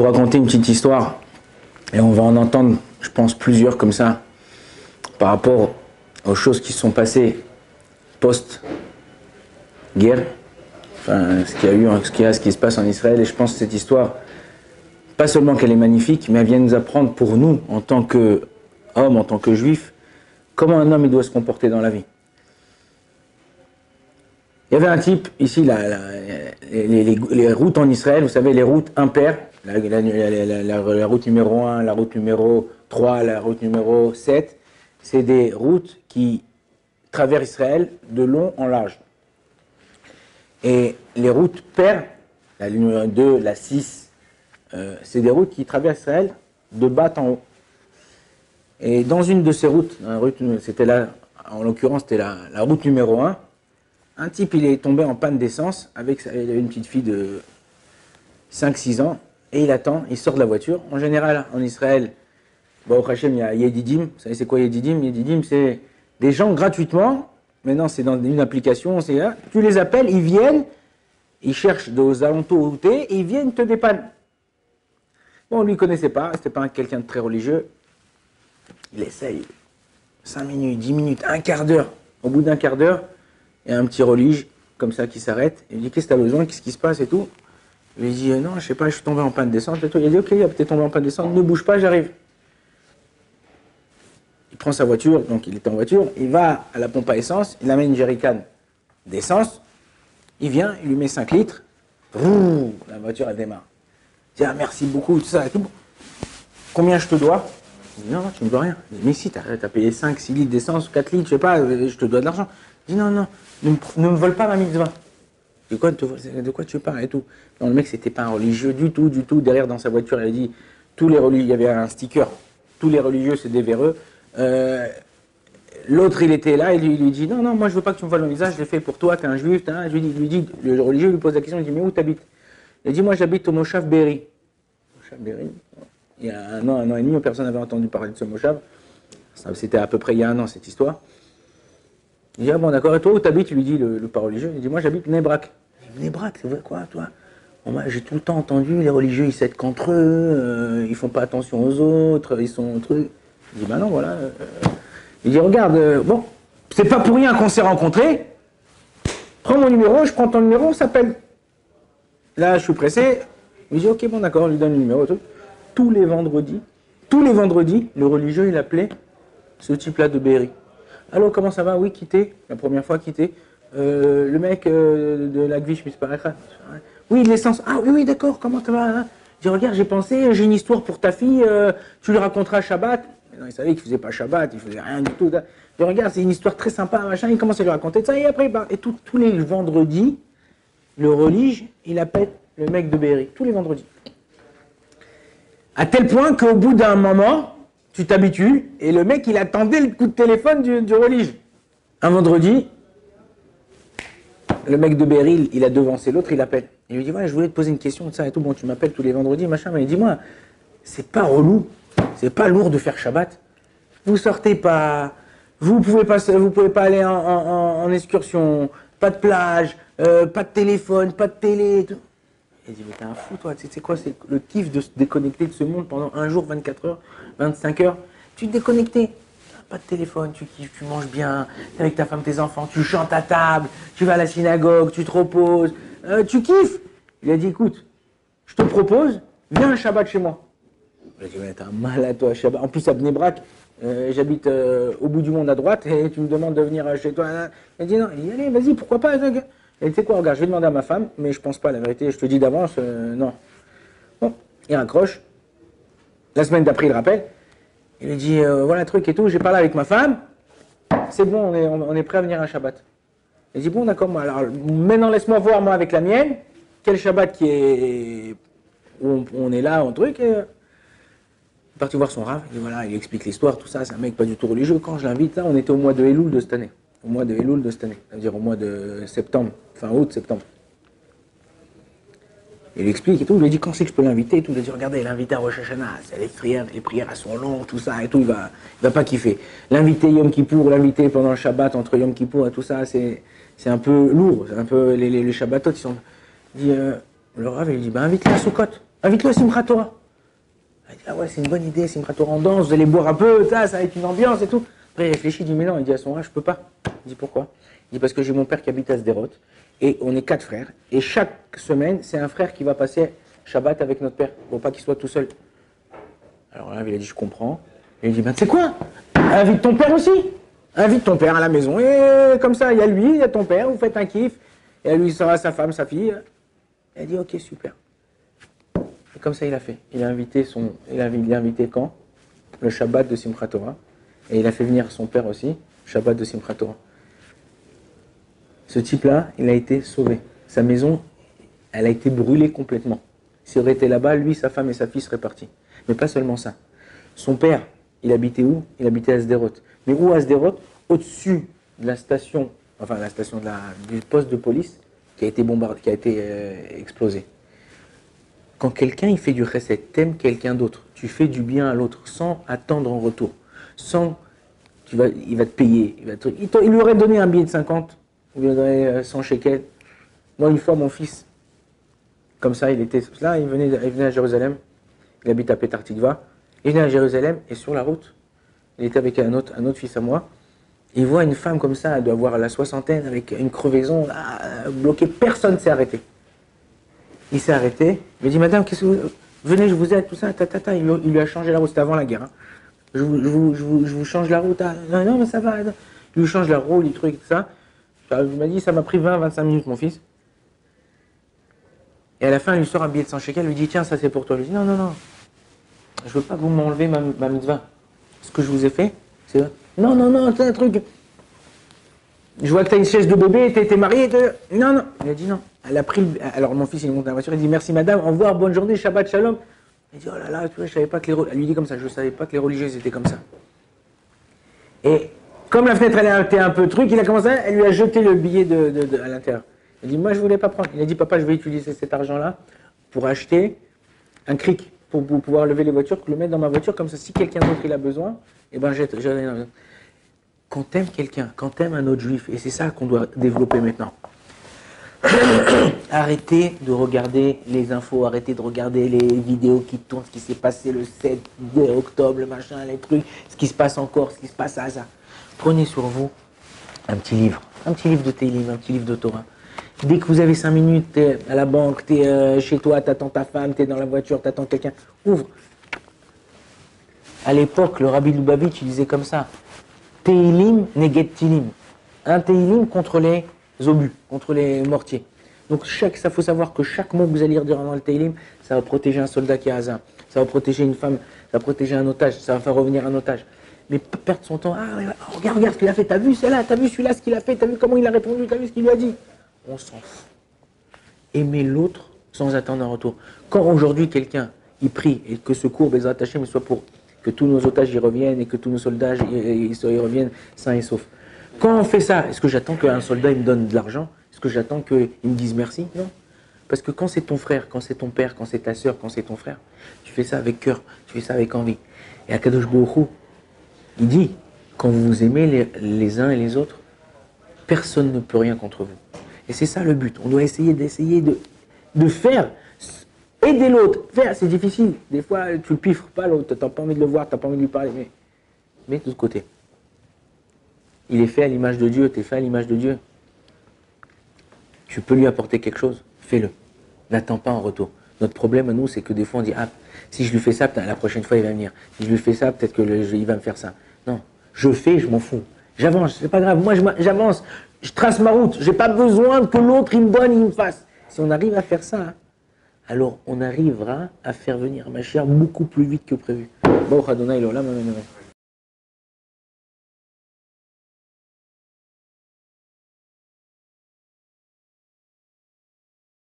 vous raconter une petite histoire, et on va en entendre, je pense, plusieurs comme ça, par rapport aux choses qui se sont passées post-guerre, enfin, ce qu'il y a eu, ce qui se passe en Israël, et je pense que cette histoire, pas seulement qu'elle est magnifique, mais elle vient nous apprendre pour nous, en tant qu'hommes, en tant que juifs, comment un homme il doit se comporter dans la vie. Il y avait un type, ici, les routes en Israël, vous savez, les routes impaires, la route numéro 1, la route numéro 3, la route numéro 7, c'est des routes qui traversent Israël de long en large. Et les routes paires, la numéro 2, la 6, c'est des routes qui traversent Israël de bas en haut. Et dans une de ces routes, c'était là, en l'occurrence, c'était la route numéro 1 type, il est tombé en panne d'essence, il avait une petite fille de 5-6 ans, et il attend, il sort de la voiture. En général, en Israël, au Hachem, il y a Yedidim. Vous savez c'est quoi Yedidim? Yedidim, c'est des gens gratuitement, maintenant c'est dans une application, tu les appelles, ils viennent, ils cherchent aux alentours où tu es, et ils viennent te dépanner. Bon, on ne lui connaissait pas, c'était pas quelqu'un de très religieux. Il essaye 5 minutes, 10 minutes, un quart d'heure. Au bout d'un quart d'heure, il y a un petit religieux comme ça qui s'arrête. Il dit qu'est-ce que tu as besoin, qu'est-ce qui se passe et tout. Il lui dit non, je sais pas, je suis tombé en panne d'essence et tout. Il dit ok, t'es tombé en panne d'essence, ne bouge pas, j'arrive. Il prend sa voiture, donc il est en voiture, il va à la pompe à essence, il amène une jerrycan d'essence, il vient, il lui met 5 litres, la voiture elle démarre. Il dit ah merci beaucoup, tout ça et tout. Combien je te dois? Il dit non, tu ne me dois rien. Il dit mais si, t'as payé 5, 6 litres d'essence, 4 litres, je sais pas, je te dois de l'argent. Il dit non, ne me vole pas ma mitzvah. De quoi tu parles et tout. Non, le mec, c'était pas un religieux du tout. Derrière, dans sa voiture, il a dit, tous les religieux, il y avait un sticker, tous les religieux, c'est des véreux. L'autre, il était là, il lui dit, non, moi, je veux pas que tu me voles mon visage, je l'ai fait pour toi, t'es un juif. Le religieux lui pose la question, il dit, mais où t'habites? Il dit, moi, j'habite au Moshav Be'eri. Moshav Be'eri. Il y a un an et demi, personne n'avait entendu parler de ce Moshav. C'était à peu près il y a un an, cette histoire. Il dit, ah bon, d'accord, et toi où t'habites? Il lui dit, le pas religieux. Il dit, moi j'habite Bnei-Brak. Bnei-Brak, c'est vrai quoi, toi? Bon, moi, j'ai tout le temps entendu, les religieux, ils s'aident qu'entre eux, ils font pas attention aux autres, ils sont trucs. Il dit, bah non, voilà. Il dit, regarde, bon, c'est pas pour rien qu'on s'est rencontrés. Prends mon numéro, je prends ton numéro, on s'appelle. Là, je suis pressé. Il dit, ok, bon, d'accord, on lui donne le numéro. Tout. Tous les vendredis, le religieux, il appelait ce type-là de Be'eri. Allô, comment ça va? Oui, quitté. La première fois, quitté. Le mec de la Gvish Misparecha. Oui, l'essence. Ah oui, d'accord, comment ça va? Hein? Je dis, regarde, j'ai pensé, j'ai une histoire pour ta fille, tu lui raconteras Shabbat. Mais non, il savait qu'il faisait pas Shabbat, il faisait rien du tout. Je dis, regarde, c'est une histoire très sympa, machin. Il commence à lui raconter ça, et après, et tous les vendredis, le religieux, il appelle le mec de Be'eri. Tous les vendredis. À tel point qu'au bout d'un moment, tu t'habitues, et le mec, il attendait le coup de téléphone du religieux. Un vendredi, le mec de Be'eri, il a devancé l'autre, il appelle. Il lui dit, ouais, je voulais te poser une question de ça et tout, bon, tu m'appelles tous les vendredis, machin, mais dis-moi, c'est pas relou, c'est pas lourd de faire Shabbat. Vous sortez pas, vous pouvez pas aller en excursion, pas de plage, pas de téléphone, pas de télé, tout. Il dit, mais t'es un fou, toi, tu sais quoi, c'est le kiff de se déconnecter de ce monde pendant un jour, 24 heures, 25 heures. Tu te déconnectais, pas de téléphone, tu kiffes, tu manges bien, t'es avec ta femme, tes enfants, tu chantes à table, tu vas à la synagogue, tu te reposes, tu kiffes. Il a dit, écoute, je te propose, viens un Shabbat chez moi. Il a dit, mais t'es un malade, toi, Shabbat. En plus, à Bnei-Brak, j'habite au bout du monde à droite, et tu me demandes de venir chez toi. Il a dit, non, il dit, allez, vas-y, pourquoi pas. Et tu sais quoi, regarde, je vais demander à ma femme, mais je pense pas, la vérité, je te dis d'avance, non. Bon, il raccroche. La semaine d'après, il rappelle. Il lui dit, voilà le truc et tout, j'ai parlé avec ma femme, c'est bon, on est prêt à venir un Shabbat. Il dit, bon, d'accord, alors maintenant laisse-moi voir, moi, avec la mienne, quel Shabbat où on est là, un truc. Il est parti voir son Rav, et voilà, il explique l'histoire, tout ça, c'est un mec pas du tout religieux. Quand je l'invite, là, on était au mois de Elul de cette année. C'est-à-dire au mois de septembre, fin août, septembre. Il explique et tout, il lui dit quand c'est que je peux l'inviter et tout. Il lui dit regardez, l'inviter à Rosh Hashanah, c'est les prières elles sont longues, tout ça et tout, il va pas kiffer. L'inviter Yom Kippour, l'inviter pendant le Shabbat entre Yom Kippour et tout ça, c'est un peu lourd, c'est un peu les Shabbatot, ils sont. Il dit, le Rav, il dit invite-le à Sukkot. Invite-le à Simchat Torah. Elle dit, ah ouais, c'est une bonne idée, Simchat Torah, on danse, vous allez boire un peu, ça va être une ambiance et tout. Après, il réfléchit, il dit, mais non, il dit à son âge, je peux pas. Il dit, pourquoi? Il dit, parce que j'ai mon père qui habite à Sderot, et on est 4 frères, et chaque semaine, c'est un frère qui va passer Shabbat avec notre père, pour pas qu'il soit tout seul. Alors là, il a dit, je comprends. Et il dit, ben, tu sais quoi? Invite ton père aussi. Invite ton père à la maison, et comme ça, il y a lui, il y a ton père, vous faites un kiff, et à lui, il sera sa femme, sa fille. Il a dit, ok, super. Et comme ça, il a fait. Il a invité quand? Le Shabbat de Simchat Torah. Et il a fait venir son père aussi, Shabbat de Simchat Torah. Ce type-là, il a été sauvé. Sa maison, elle a été brûlée complètement. S'il aurait été là-bas, lui, sa femme et sa fille seraient partis. Mais pas seulement ça. Son père, il habitait où? Il habitait à Sderot. Mais où à Sderot? Au-dessus de la station, enfin la station du poste de police qui a été bombardé, qui a été explosé. Quand quelqu'un il fait du chesed, t'aimes quelqu'un d'autre, tu fais du bien à l'autre sans attendre en retour, il va te payer, il lui aurait donné un billet de 50, il lui aurait donné 100 shekels. Moi une fois mon fils, comme ça il était là, il venait à Jérusalem, il habite à Petar Tikva, il venait à Jérusalem et sur la route, il était avec un autre fils à moi, il voit une femme comme ça, elle doit avoir la soixantaine avec une crevaison là, bloquée, personne ne s'est arrêté. Il s'est arrêté, il m'a dit, madame, qu'est-ce que vous... Venez, je vous aide, tout ça, Il lui a changé la route, c'était avant la guerre. Hein. Je vous change la route. Ah, non, mais ça va. Il lui change la roue, les trucs, tout ça. Il m'a dit, ça m'a pris 20-25 minutes, mon fils. Et à la fin, il lui sort un billet de 100 shekels, il lui dit, tiens, ça c'est pour toi. Il lui dit, non, je veux pas que vous m'enlevez ma mitzvah. Ce que je vous ai fait, c'est... Non, c'est un truc... Je vois que tu as une chaise de bébé, t'es marié, Non. Il a dit non. Elle a pris Alors mon fils, il monte dans la voiture, il dit merci madame, au revoir, bonne journée, Shabbat Shalom. Il dit oh là là, tu vois, je savais pas que elle lui dit comme ça, je savais pas que les religieuses étaient comme ça. Et comme la fenêtre, elle était un peu truc, il a commencé, elle lui a jeté le billet à l'intérieur. Il dit moi je voulais pas prendre. Il a dit papa, je vais utiliser cet argent-là pour acheter un cric, pour pouvoir lever les voitures, pour le mettre dans ma voiture, comme ça si quelqu'un d'autre il a besoin, et ben j'ai quand t'aimes quelqu'un, quand t'aimes un autre juif, et c'est ça qu'on doit développer maintenant. Arrêtez de regarder les infos, arrêtez de regarder les vidéos qui tournent, ce qui s'est passé le 7 octobre, le machin, les trucs, ce qui se passe encore, ce qui se passe à ça. Prenez sur vous un petit livre de Télim, un petit livre de Torah. Dès que vous avez 5 minutes, t'es à la banque, t'es chez toi, t'attends ta femme, t'es dans la voiture, t'attends quelqu'un, ouvre. À l'époque, le Rabbi Lubavitch, il disait comme ça. Teilim neget tilim. Un teilim contre les obus, contre les mortiers. Donc ça faut savoir que chaque mot que vous allez lire durant le teilim, ça va protéger un soldat qui est hasard, ça va protéger une femme, ça va protéger un otage, ça va faire revenir un otage. Mais pas perdre son temps, regarde ce qu'il a fait, t'as vu celle-là, t'as vu celui-là ce qu'il a fait, t'as vu comment il a répondu, t'as vu ce qu'il lui a dit. On s'en fout. Aimer l'autre sans attendre un retour. Quand aujourd'hui quelqu'un, il prie et que ce cours Bezrat Hashem soit pour que tous nos otages y reviennent et que tous nos soldats y reviennent sains et saufs. Quand on fait ça, est-ce que j'attends qu'un soldat il me donne de l'argent? Est-ce que j'attends qu'il me dise merci? Non. Parce que quand c'est ton frère, quand c'est ton père, quand c'est ta soeur, quand c'est ton frère, tu fais ça avec cœur, tu fais ça avec envie. Et Akadosh Baruch Hu, il dit, quand vous vous aimez les uns et les autres, personne ne peut rien contre vous. Et c'est ça le but. On doit essayer de faire... Aider l'autre, c'est difficile. Des fois, tu le piffres pas l'autre, tu n'as pas envie de le voir, tu n'as pas envie de lui parler. Mais de l'autre côté, il est fait à l'image de Dieu, tu es fait à l'image de Dieu. Tu peux lui apporter quelque chose, fais-le. N'attends pas en retour. Notre problème à nous, c'est que des fois on dit ah, si je lui fais ça, la prochaine fois il va venir. Si je lui fais ça, peut-être qu'il va me faire ça. Non, je fais, je m'en fous. J'avance, c'est pas grave. Moi, j'avance, je trace ma route. J'ai pas besoin que l'autre il me donne, il me fasse. Si on arrive à faire ça, alors on arrivera à faire venir Mashiach beaucoup plus vite que prévu. Baruch Adonai l'olam, amen, amen.